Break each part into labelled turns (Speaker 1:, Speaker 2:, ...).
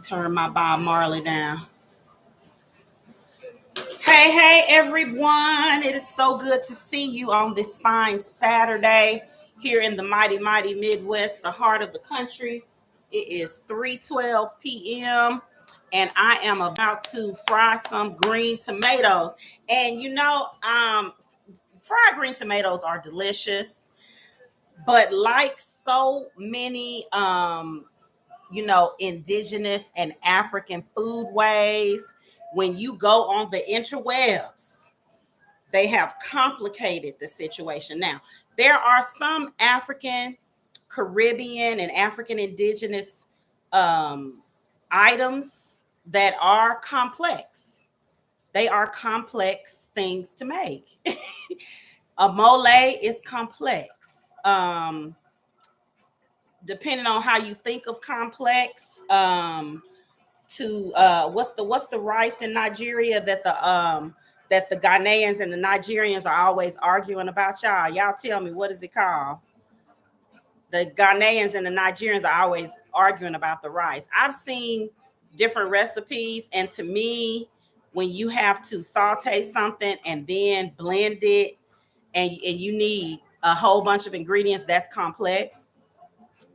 Speaker 1: Turn my Bob Marley down. Hey, everyone. It is so good to see you on this fine Saturday here in the mighty Midwest, the heart of the country. It is 3:12 p.m. and I am about to fry some green tomatoes. And fried green tomatoes are delicious, but like so many indigenous and African foodways. When you go on the interwebs, they have complicated the situation. Now, there are some African, Caribbean, and African indigenous items that are complex. They are complex things to make. A mole is complex. Depending on how you think of complex, to what's the rice in Nigeria that the Ghanaians and the Nigerians are always arguing about, y'all. Y'all tell me, what is it called? The Ghanaians and the Nigerians are always arguing about the rice. I've seen different recipes, and to me, when you have to saute something and then blend it, and you need a whole bunch of ingredients, that's complex.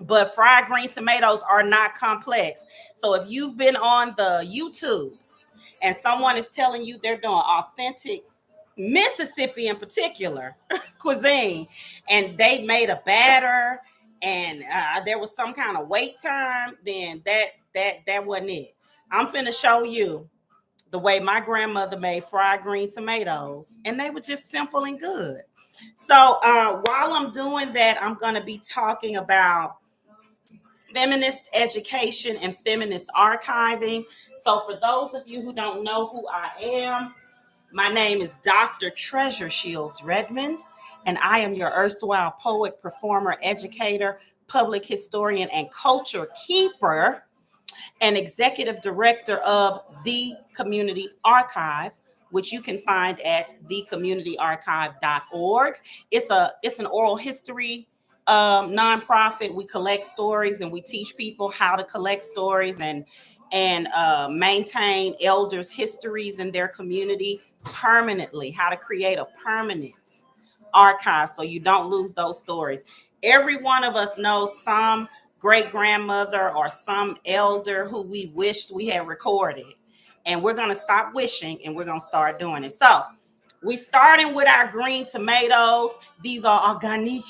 Speaker 1: But fried green tomatoes are not complex. So if you've been on the YouTubes and someone is telling you they're doing authentic Mississippi in particular cuisine, and they made a batter, and there was some kind of wait time, then that wasn't it. I'm finna show you the way my grandmother made fried green tomatoes, and they were just simple and good. So while I'm doing that, I'm going to be talking about feminist education and feminist archiving. So for those of you who don't know who I am, my name is Dr. Treasure Shields Redmond, and I am your erstwhile poet, performer, educator, public historian, and culture keeper, and executive director of The Community Archive, which you can find at thecommunityarchive.org. It's an oral history nonprofit. We collect stories and we teach people how to collect stories and maintain elders' histories in their community permanently, how to create a permanent archive so you don't lose those stories. Every one of us knows some great grandmother or some elder who we wished we had recorded. And we're going to stop wishing and we're going to start doing it. So we starting with our green tomatoes. These are organic.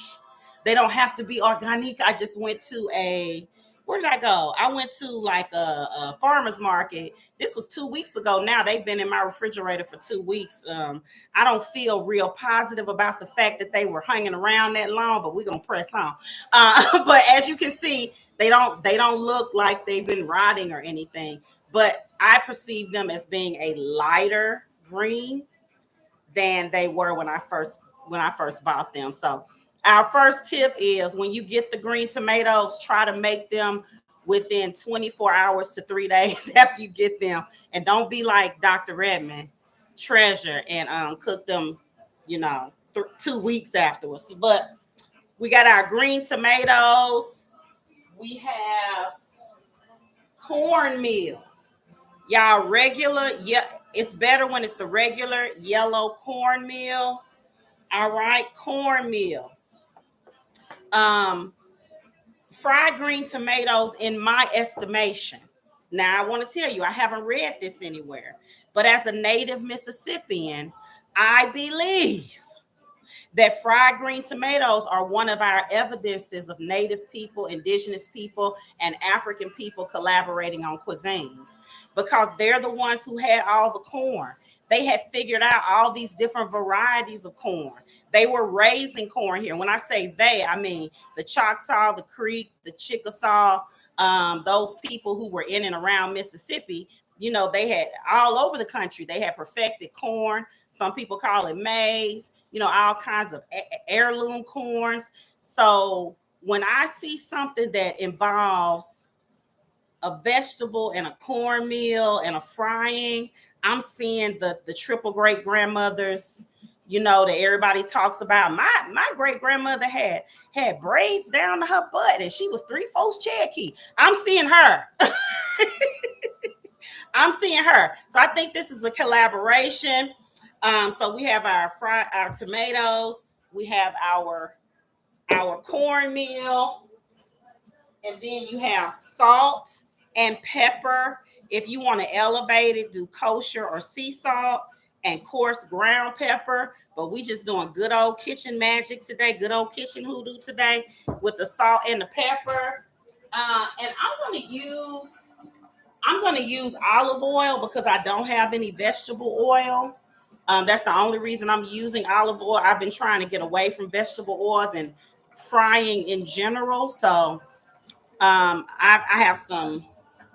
Speaker 1: They don't have to be organic. I just went to where did I go? I went to like a farmer's market. This was 2 weeks ago. Now they've been in my refrigerator for 2 weeks. I don't feel real positive about the fact that they were hanging around that long, but we're gonna press on. But as you can see, they don't look like they've been rotting or anything. But I perceive them as being a lighter green than they were when I first bought them. So our first tip is, when you get the green tomatoes, try to make them within 24 hours to 3 days after you get them. And don't be like Dr. Redmond, Treasure, and cook them, 2 weeks afterwards. But we got our green tomatoes. We have cornmeal. Y'all, regular, yeah, it's better when it's the regular yellow cornmeal. All right, cornmeal. Um, Fried green tomatoes, in my estimation. Now, I want to tell you, I haven't read this anywhere, but as a native Mississippian, I believe that fried green tomatoes are one of our evidences of Native people, indigenous people, and African people collaborating on cuisines, because they're the ones who had all the corn. They had figured out all these different varieties of corn. They were raising corn here. When I say they, I mean the Choctaw, the Creek, the Chickasaw, those people who were in and around Mississippi. They had all over the country. They had perfected corn. Some people call it maize, all kinds of heirloom corns. So when I see something that involves a vegetable and a cornmeal and a frying, I'm seeing the triple great grandmothers, you know, that everybody talks about. My great grandmother had braids down to her butt, and she was 3/4 Cherokee. I'm seeing her. I'm seeing her. So I think this is a collaboration. So we have our tomatoes, we have our cornmeal, and then you have salt and pepper. If you want to elevate it, do kosher or sea salt and coarse ground pepper. But we just doing good old kitchen magic today, good old kitchen hoodoo today with the salt and the pepper. And I'm gonna use olive oil because I don't have any vegetable oil. That's the only reason I'm using olive oil. I've been trying to get away from vegetable oils and frying in general. So I have some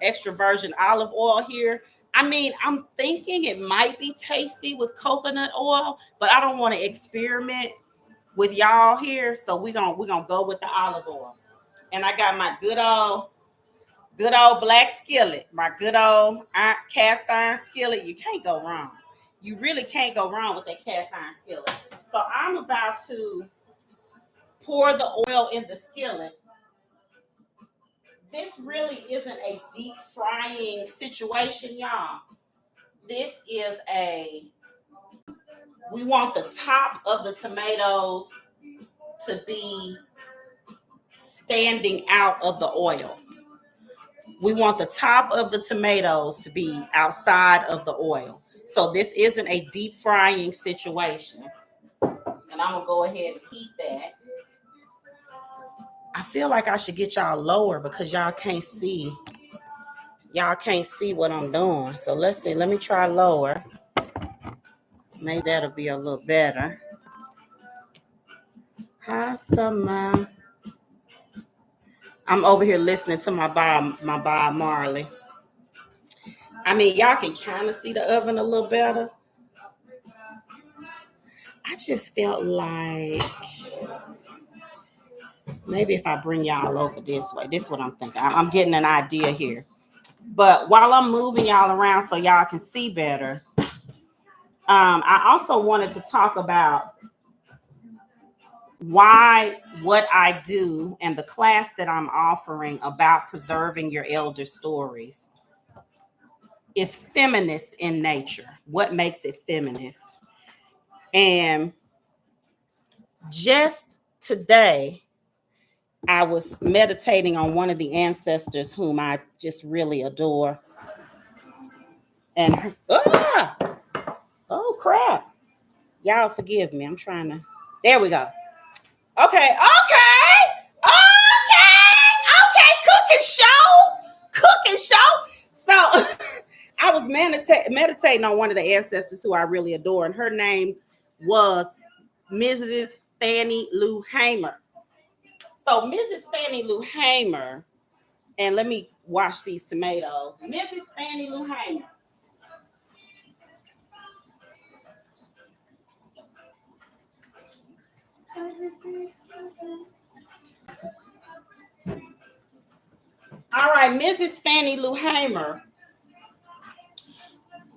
Speaker 1: extra virgin olive oil here. I mean, I'm thinking it might be tasty with coconut oil, but I don't want to experiment with y'all here. So we're gonna go with the olive oil. And I got my good old black skillet, my good old cast iron skillet. You can't go wrong. You really can't go wrong with that cast iron skillet. So I'm about to pour the oil in the skillet. This really isn't a deep frying situation, y'all. This is we want the top of the tomatoes to be standing out of the oil. We want the top of the tomatoes to be outside of the oil. So this isn't a deep frying situation. And I'm gonna go ahead and heat that. I feel like I should get y'all lower because y'all can't see. Y'all can't see what I'm doing. So let's see. Let me try lower. Maybe that'll be a little better. I'm over here listening to my Bob Marley. I mean, y'all can kind of see the oven a little better. I just felt like maybe if I bring y'all over this way, this is what I'm thinking. I'm getting an idea here. But while I'm moving y'all around so y'all can see better, I also wanted to talk about why what I do and the class that I'm offering about preserving your elder stories is feminist in nature. What makes it feminist? And just today, I was meditating on one of the ancestors whom I just really adore. And oh crap. Y'all forgive me. I'm trying to. There we go. Okay. Cooking show. So I was meditating on one of the ancestors who I really adore, and her name was Mrs. Fannie Lou Hamer. So Mrs. Fannie Lou Hamer, and let me wash these tomatoes. Mrs. Fannie Lou Hamer. All right, Mrs. Fannie Lou Hamer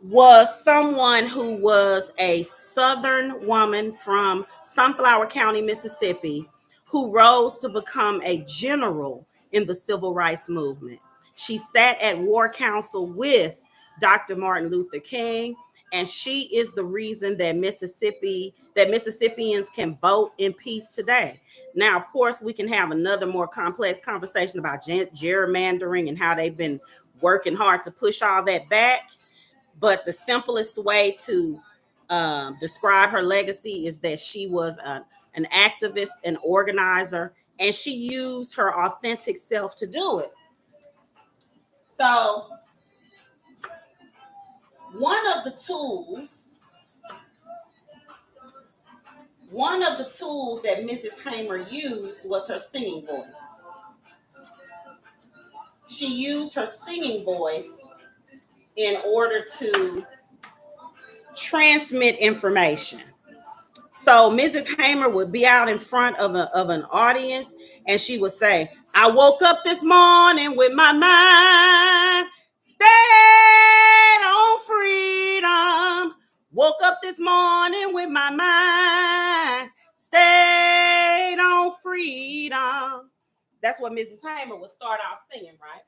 Speaker 1: was someone who was a Southern woman from Sunflower County, Mississippi, who rose to become a general in the civil rights movement. She sat at war council with Dr. Martin Luther King, and she is the reason that Mississippians can vote in peace today. Now, of course, we can have another more complex conversation about gerrymandering and how they've been working hard to push all that back. But the simplest way to describe her legacy is that she was an activist, an organizer, and she used her authentic self to do it. So one of the tools that Mrs. Hamer used was her singing voice. She used her singing voice in order to transmit information. So Mrs. Hamer would be out in front of an audience, and she would say, I woke up this morning with my mind stayed on freedom. Woke up this morning with my mind That's what Mrs. Hamer would start off singing, right?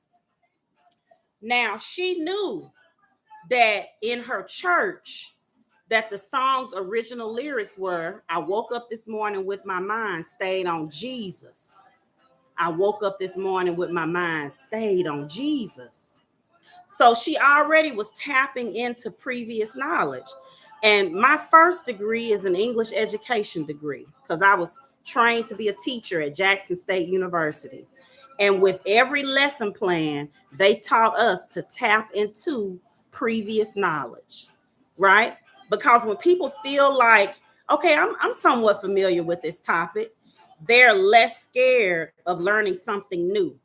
Speaker 1: Now, she knew that in her church, that the song's original lyrics were, I woke up this morning with my mind stayed on Jesus. I woke up this morning with my mind stayed on Jesus. So she already was tapping into previous knowledge. And my first degree is an English education degree because I was trained to be a teacher at Jackson State University. And with every lesson plan, they taught us to tap into previous knowledge, right? Because when people feel like, okay, I'm somewhat familiar with this topic, they're less scared of learning something new.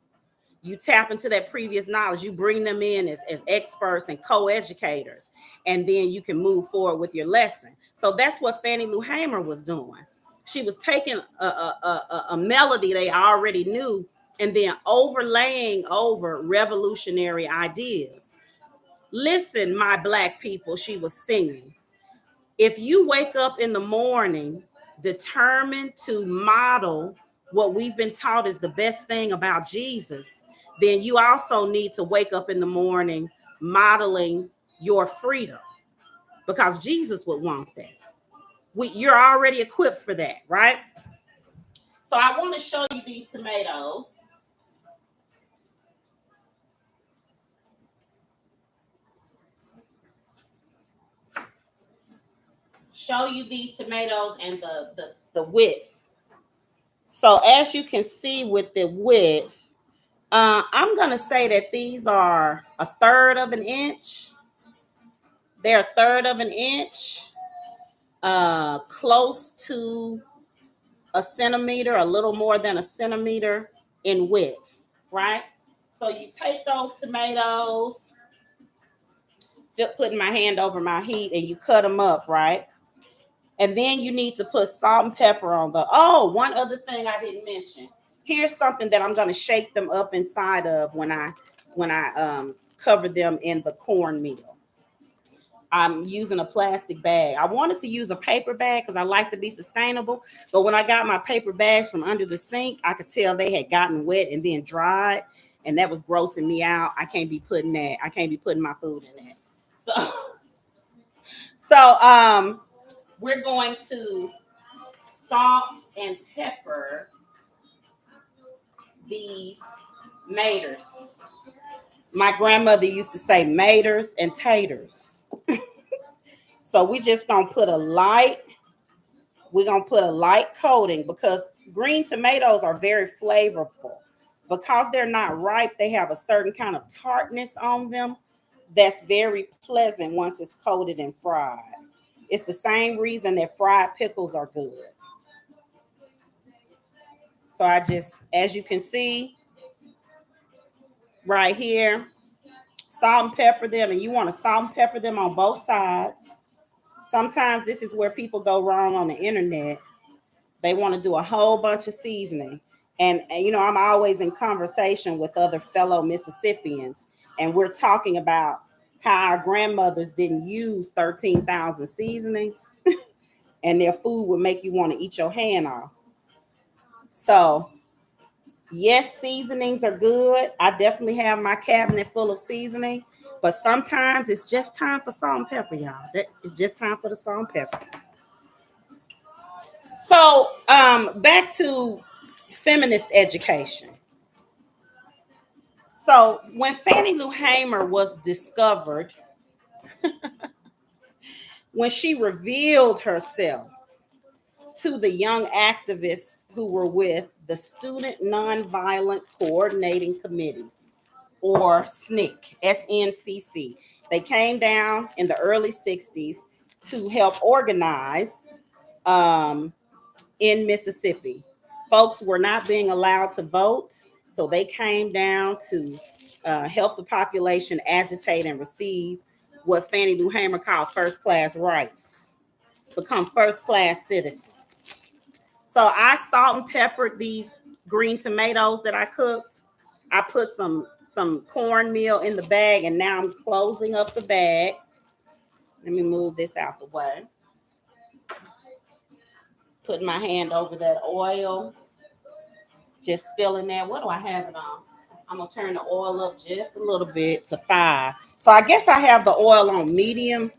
Speaker 1: You tap into that previous knowledge, you bring them in as experts and co-educators, and then you can move forward with your lesson. So that's what Fannie Lou Hamer was doing. She was taking a melody they already knew and then overlaying over revolutionary ideas. Listen, my Black people, she was singing. If you wake up in the morning determined to model what we've been taught is the best thing about Jesus, then you also need to wake up in the morning modeling your freedom because Jesus would want that. You're already equipped for that, right? So I want to show you these tomatoes. Show you these tomatoes and the width. So as you can see with the width, I'm going to say that these are a third of an inch. They're a third of an inch, close to a centimeter, a little more than a centimeter in width, right? So you take those tomatoes, putting my hand over my heat, and you cut them up, right? And then you need to put salt and pepper on one other thing I didn't mention. Here's something that I'm going to shake them up inside of when I cover them in the cornmeal. I'm using a plastic bag. I wanted to use a paper bag because I like to be sustainable. But when I got my paper bags from under the sink, I could tell they had gotten wet and then dried. And that was grossing me out. I can't be putting my food in that. So we're going to salt and pepper these maters. My grandmother used to say maters and taters. So we're gonna put a light coating because green tomatoes are very flavorful. Because they're not ripe, they have a certain kind of tartness on them that's very pleasant once it's coated and fried. It's the same reason that fried pickles are good. So as you can see right here, salt and pepper them, and you want to salt and pepper them on both sides. Sometimes this is where people go wrong on the internet. They want to do a whole bunch of seasoning. And I'm always in conversation with other fellow Mississippians, and we're talking about how our grandmothers didn't use 13,000 seasonings and their food would make you want to eat your hand off. So, yes, seasonings are good. I definitely have my cabinet full of seasoning, but sometimes it's just time for salt and pepper, y'all. It's just time for the salt and pepper. So, back to feminist education. So, when Fannie Lou Hamer was discovered, when she revealed herself to the young activists who were with the Student Nonviolent Coordinating Committee, or SNCC, SNCC. They came down in the early 60s to help organize in Mississippi. Folks were not being allowed to vote, so they came down to help the population agitate and receive what Fannie Lou Hamer called first class rights, become first class citizens. So I salt and peppered these green tomatoes that I cooked. I put some cornmeal in the bag, and now I'm closing up the bag. Let me move this out the way. Putting my hand over that oil. Just filling that. What do I have it on? I'm gonna turn the oil up just a little bit to 5. So I guess I have the oil on medium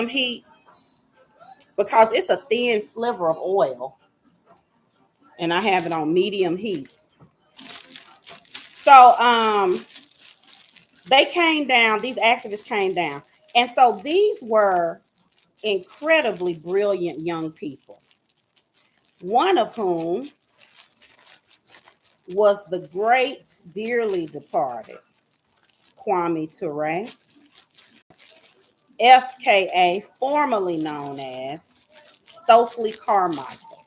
Speaker 1: heat because it's a thin sliver of oil, and I have it on medium heat. So they came down, these activists came down. And so these were incredibly brilliant young people, one of whom was the great, dearly departed Kwame Ture, FKA, formerly known as Stokely Carmichael.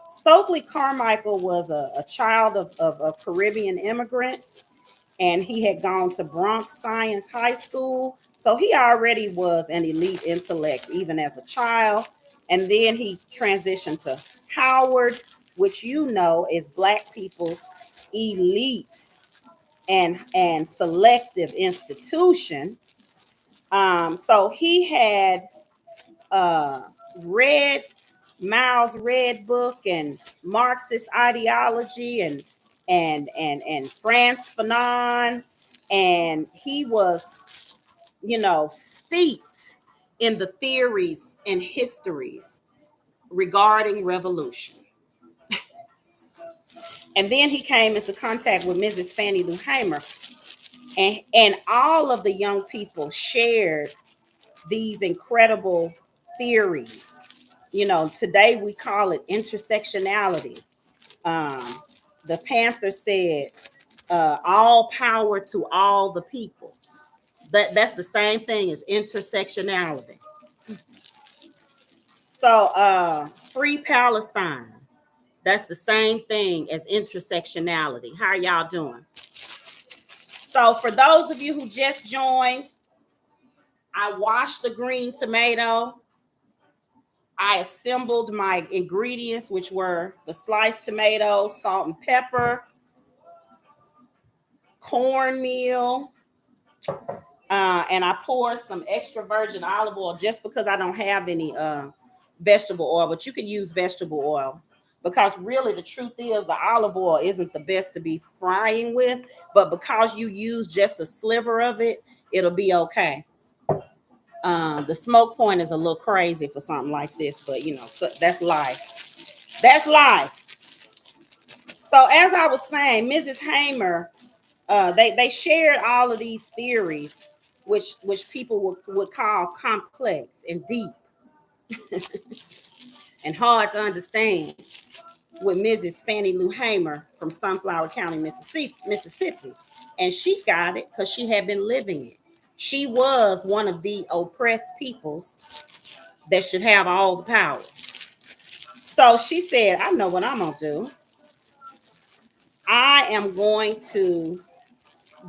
Speaker 1: Stokely Carmichael was a child of Caribbean immigrants, and he had gone to Bronx Science High School. So he already was an elite intellect, even as a child. And then he transitioned to Howard, which you know is Black people's elite and selective institution. So he had read Miles' Red Book and Marxist ideology and Frantz Fanon, and he was, steeped in the theories and histories regarding revolution. And then he came into contact with Mrs. Fannie Lou Hamer, and all of the young people shared these incredible theories. Today we call it intersectionality. Um, the Panther said, all power to all the people. That's the same thing as intersectionality. So free Palestine. That's the same thing as intersectionality. How are y'all doing? So for those of you who just joined, I washed the green tomato. I assembled my ingredients, which were the sliced tomatoes, salt and pepper, cornmeal, and I poured some extra virgin olive oil just because I don't have any vegetable oil, but you can use vegetable oil because really the truth is the olive oil isn't the best to be frying with, but because you use just a sliver of it, it'll be okay. The smoke point is a little crazy for something like this, but so that's life. That's life. So as I was saying, Mrs. Hamer, they shared all of these theories, which people would call complex and deep and hard to understand, with Mrs. Fannie Lou Hamer from Sunflower County, Mississippi. And she got it because she had been living it. She was one of the oppressed peoples that should have all the power. So she said, I know what I'm going to do. I am going to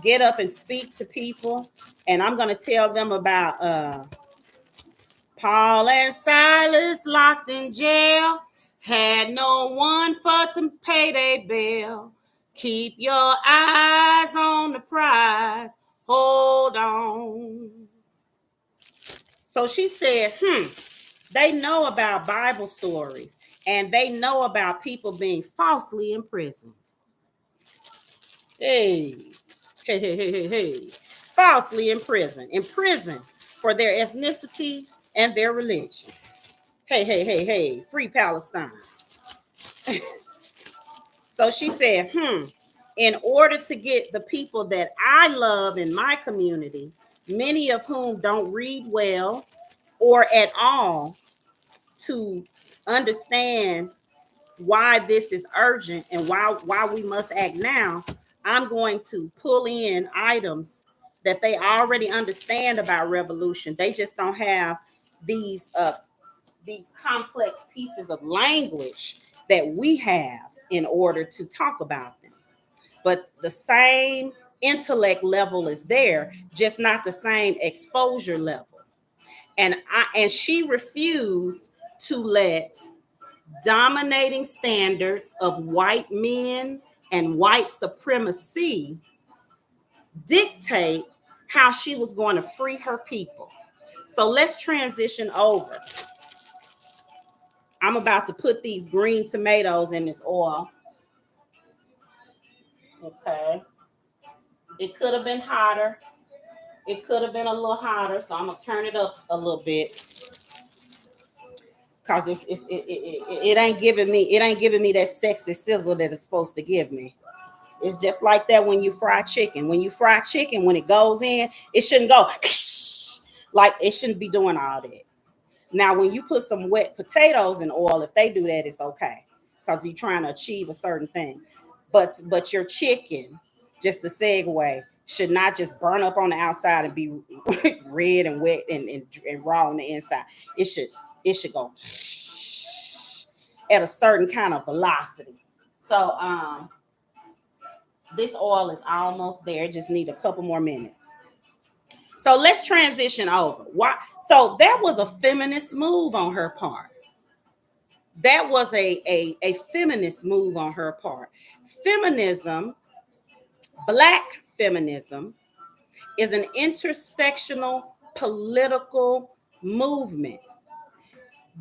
Speaker 1: get up and speak to people, and I'm going to tell them about Paul and Silas locked in jail, had no one for to pay their bill. Keep your eyes on the prize. Hold on. So she said, they know about Bible stories, and they know about people being falsely imprisoned. Hey, hey, hey, hey, hey, hey. Falsely imprisoned for their ethnicity and their religion. Hey, hey, hey, hey, free Palestine. So she said, in order to get the people that I love in my community, many of whom don't read well or at all, to understand why this is urgent and why we must act now, I'm going to pull in items that they already understand about revolution. They just don't have these complex pieces of language that we have in order to talk about them. But the same intellect level is there, just not the same exposure level. And she refused to let dominating standards of white men and white supremacy dictate how she was going to free her people. So let's transition over. I'm about to put these green tomatoes in this oil. Okay. It could have been hotter. It could have been a little hotter. So I'm gonna turn it up a little bit because it ain't giving me that sexy sizzle that it's supposed to give me. It's just like that when you fry chicken. When you fry chicken, when it goes in, it shouldn't go like it shouldn't be doing all that. Now, when you put some wet potatoes in oil, if they do that, it's okay because you're trying to achieve a certain thing. But your chicken, just a segue, should not just burn up on the outside and be red and wet and raw on the inside. It should it should go at a certain kind of velocity. So this oil is almost there. Just need a couple more minutes. So let's transition over. Why? So that was a feminist move on her part. That was a feminist move on her part. Feminism, Black feminism, is an intersectional political movement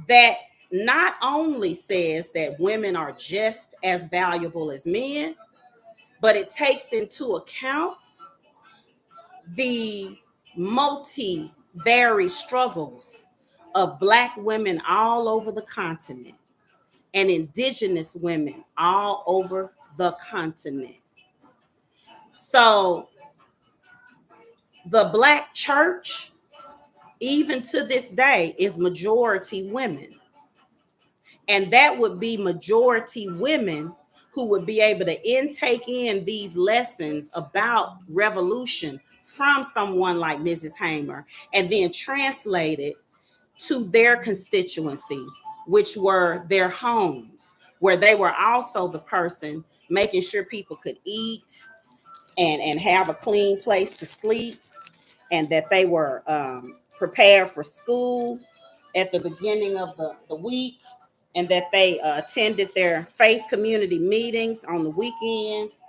Speaker 1: that not only says that women are just as valuable as men, but it takes into account the multi-varied struggles of Black women all over the continent and indigenous women all over the continent. So the Black church, even to this day, is majority women. And that would be majority women who would be able to intake in these lessons about revolution from someone like Mrs. Hamer and then translate it to their constituencies, which were their homes, where they were also the person making sure people could eat and have a clean place to sleep, and that they were prepared for school at the beginning of the week, and that they attended their faith community meetings on the weekends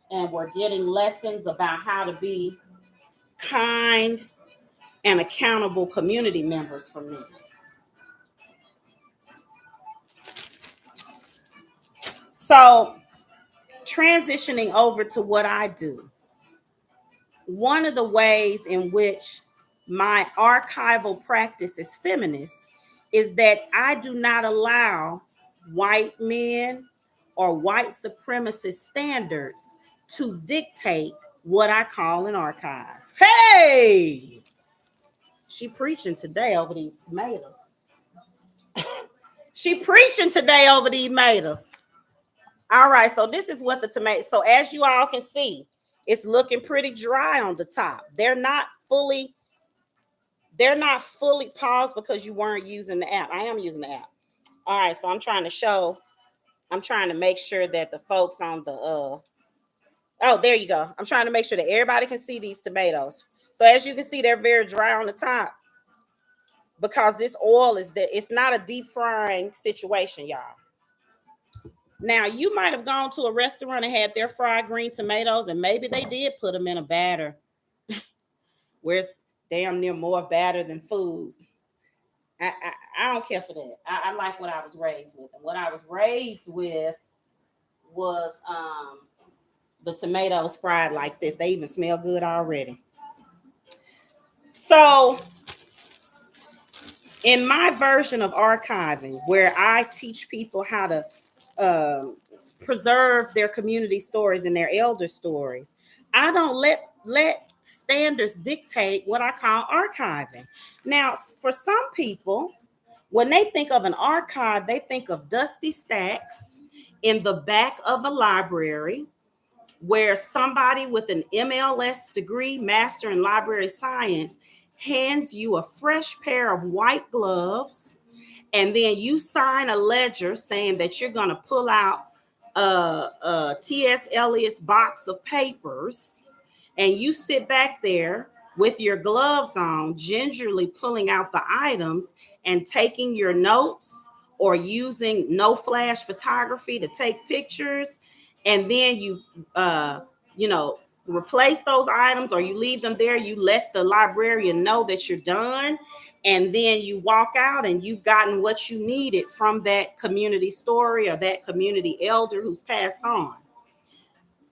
Speaker 1: and were getting lessons about how to be kind and accountable community members for men. So, transitioning over to what I do, one of the ways in which my archival practice is feminist is that I do not allow white men or white supremacist standards to dictate what I call an archive. Hey, she preaching today over these tomatoes. She preaching today over these tomatoes. All right, so this is what the tomato. So as you all can see, it's looking pretty dry on the top. They're not fully paused because you weren't using the app. I am using the app. All right, so I'm trying to make sure that the folks on the oh, there you go. I'm trying to make sure that everybody can see these tomatoes. So as you can see, they're very dry on the top because this oil is that it's not a deep frying situation, y'all. Now, you might have gone to a restaurant and had their fried green tomatoes, and maybe they did put them in a batter where it's damn near more batter than food. I don't care for that. I like what I was raised with. And what I was raised with was the tomatoes fried like this. They even smell good already. So, in my version of archiving, where I teach people how to preserve their community stories and their elder stories, I don't let standards dictate what I call archiving. Now, for some people, when they think of an archive, they think of dusty stacks in the back of a library where somebody with an MLS degree, master in library science, hands you a fresh pair of white gloves, and then you sign a ledger saying that you're going to pull out T.S. Eliot's box of papers, and you sit back there with your gloves on, gingerly pulling out the items and taking your notes or using no flash photography to take pictures, and then uh, you know, replace those items or you leave them there. You let the librarian know that you're done, and then you walk out and you've gotten what you needed from that community story or that community elder who's passed on.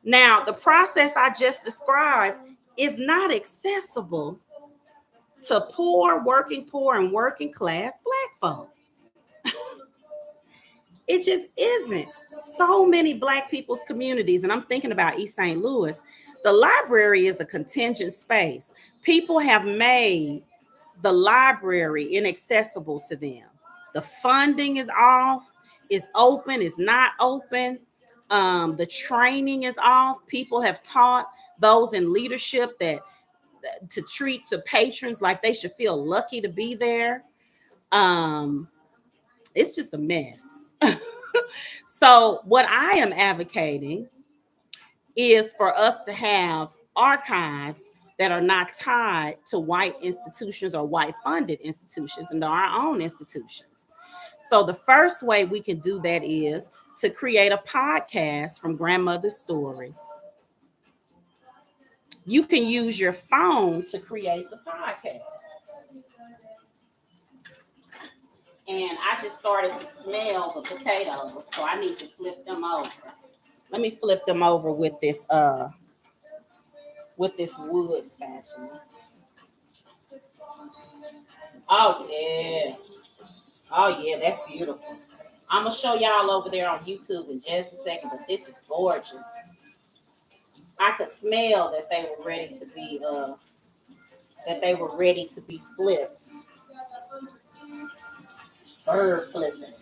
Speaker 1: Now, the process I just described is not accessible to poor, and working class Black folk. It just isn't. So many Black people's communities, and I'm thinking about East St. Louis, the library is a contingent space. People have made the library inaccessible to them. The funding is off, is open, is not open. The training is off. People have taught those in leadership that to treat to patrons like they should feel lucky to be there. Um, it's just a mess. So, what I am advocating is for us to have archives that are not tied to white institutions or white funded institutions and our own institutions. So, the first way we can do that is to create a podcast from Grandmother's Stories. You can use your phone to create the podcast. And I just started to smell the potatoes, so I need to flip them over. Let me flip them over with this wood spatula. Oh yeah. Oh yeah, that's beautiful. I'm gonna show y'all over there on YouTube in just a second, but this is gorgeous. I could smell that they were ready to be flipped. Bird flipping.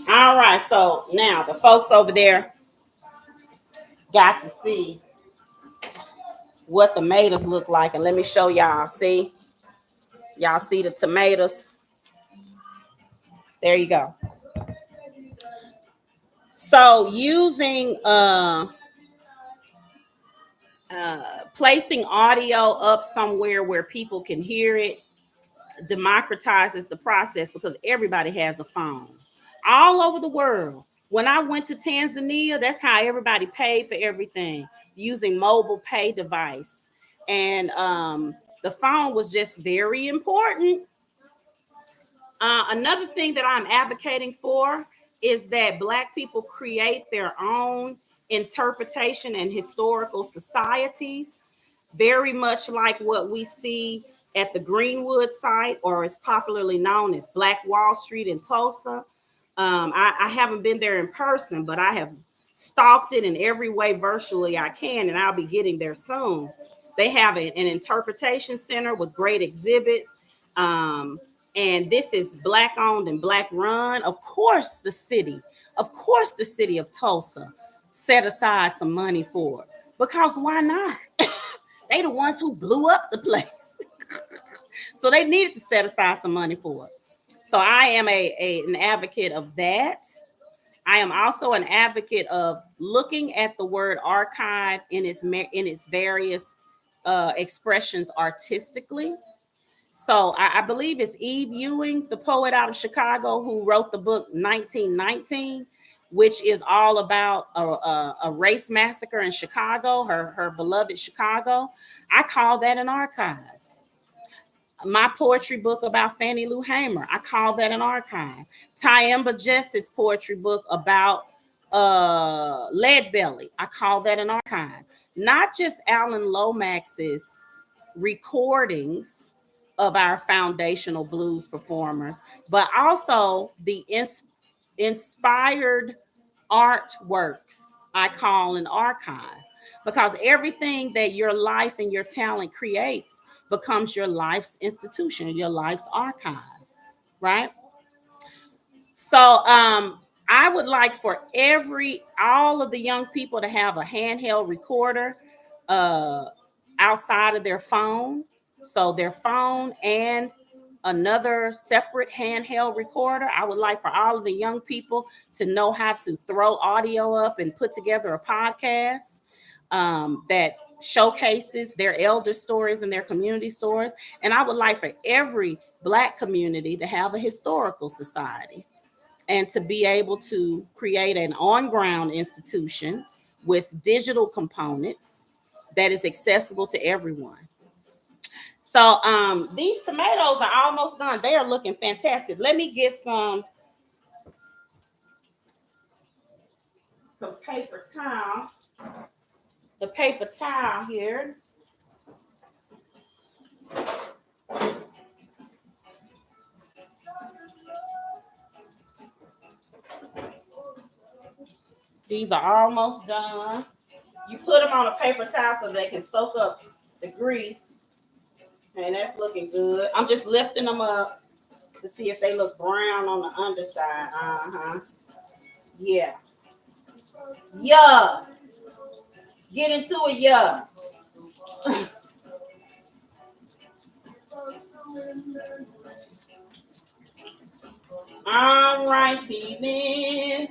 Speaker 1: All right, so now the folks over there got to see what the tomatoes look like, and let me show y'all. See, y'all see the tomatoes? There you go. So using placing audio up somewhere where people can hear it democratizes the process because everybody has a phone all over the world. When I went to Tanzania, that's how everybody paid for everything, using mobile pay device. And the phone was just very important. Another thing that I'm advocating for is that Black people create their own interpretation and historical societies, very much like what we see at the Greenwood site, or it's popularly known as Black Wall Street in Tulsa. I haven't been there in person, but I have stalked it in every way virtually I can, and I'll be getting there soon. They have an interpretation center with great exhibits. And this is Black owned and Black run. Of course, the city of Tulsa set aside some money for it because why not? They the ones who blew up the place. So they needed to set aside some money for it. So I am an advocate of that. I am also an advocate of looking at the word archive in its various expressions artistically. So I believe it's Eve Ewing, the poet out of Chicago, who wrote the book 1919, which is all about a race massacre in Chicago, her beloved Chicago. I call that an archive. My poetry book about Fannie Lou Hamer, I call that an archive. Tyemba Justice's poetry book about Lead Belly, I call that an archive. Not just Alan Lomax's recordings of our foundational blues performers, but also the inspired artworks I call an archive, because everything that your life and your talent creates becomes your life's institution, your life's archive, right? So I would like for all of the young people to have a handheld recorder uh, outside of their phone. So their phone and another separate handheld recorder. I would like for all of the young people to know how to throw audio up and put together a podcast that showcases their elder stories and their community stories. And I would like for every Black community to have a historical society and to be able to create an on-ground institution with digital components that is accessible to everyone. So these tomatoes are almost done. They are looking fantastic. Let me get some. some paper towel. The paper towel here. These are almost done. You put them on a paper towel so they can soak up the grease. And that's looking good. I'm just lifting them up to see if they look brown on the underside. Yeah. Yeah. Get into it, yeah. All righty then.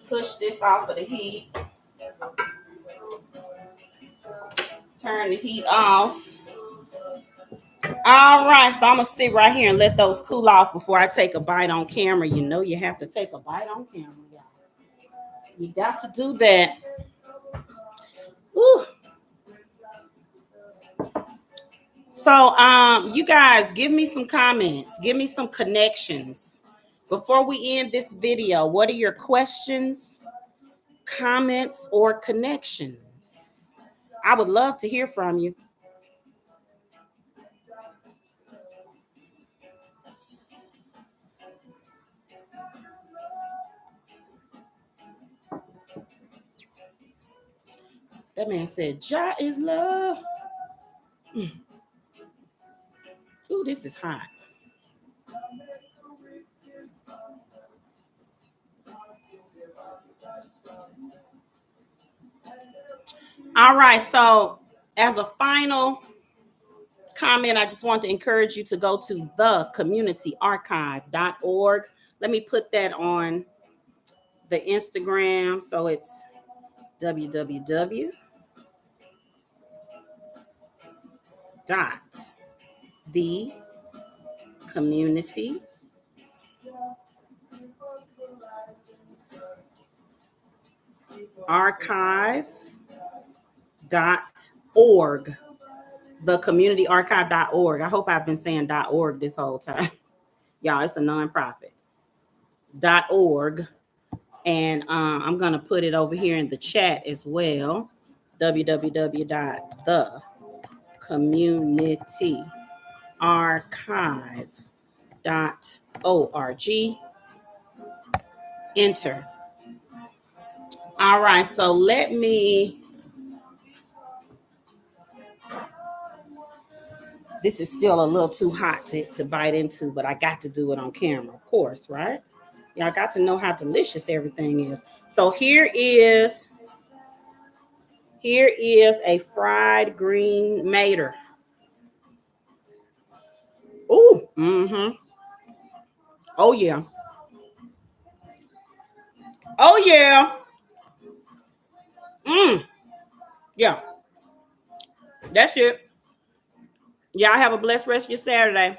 Speaker 1: Push this off of the heat. Turn the heat off. All right, so I'm gonna sit right here and let those cool off before I take a bite on camera. You know you have to take a bite on camera, y'all. You got to do that. Ooh. So you guys give me some comments, give me some connections. Before we end this video, what are your questions, comments, or connections? I would love to hear from you. That man said, Jah is love. Ooh, this is hot. All right, so as a final comment, I just want to encourage you to go to thecommunityarchive.org. Let me put that on the Instagram. So it's www.thecommunityarchive.org. Thecommunityarchive.org. I hope I've been saying .org this whole time. Y'all, it's a nonprofit. .org. And I'm going to put it over here in the chat as well. www.thecommunityarchive.org. Enter. All right, so let me. This is still a little too hot to bite into, but I got to do it on camera, of course, right? Y'all got to know how delicious everything is. So here is a fried green mater. Ooh, Oh yeah. Oh yeah. Yeah. That's it. Y'all have a blessed rest of your Saturday.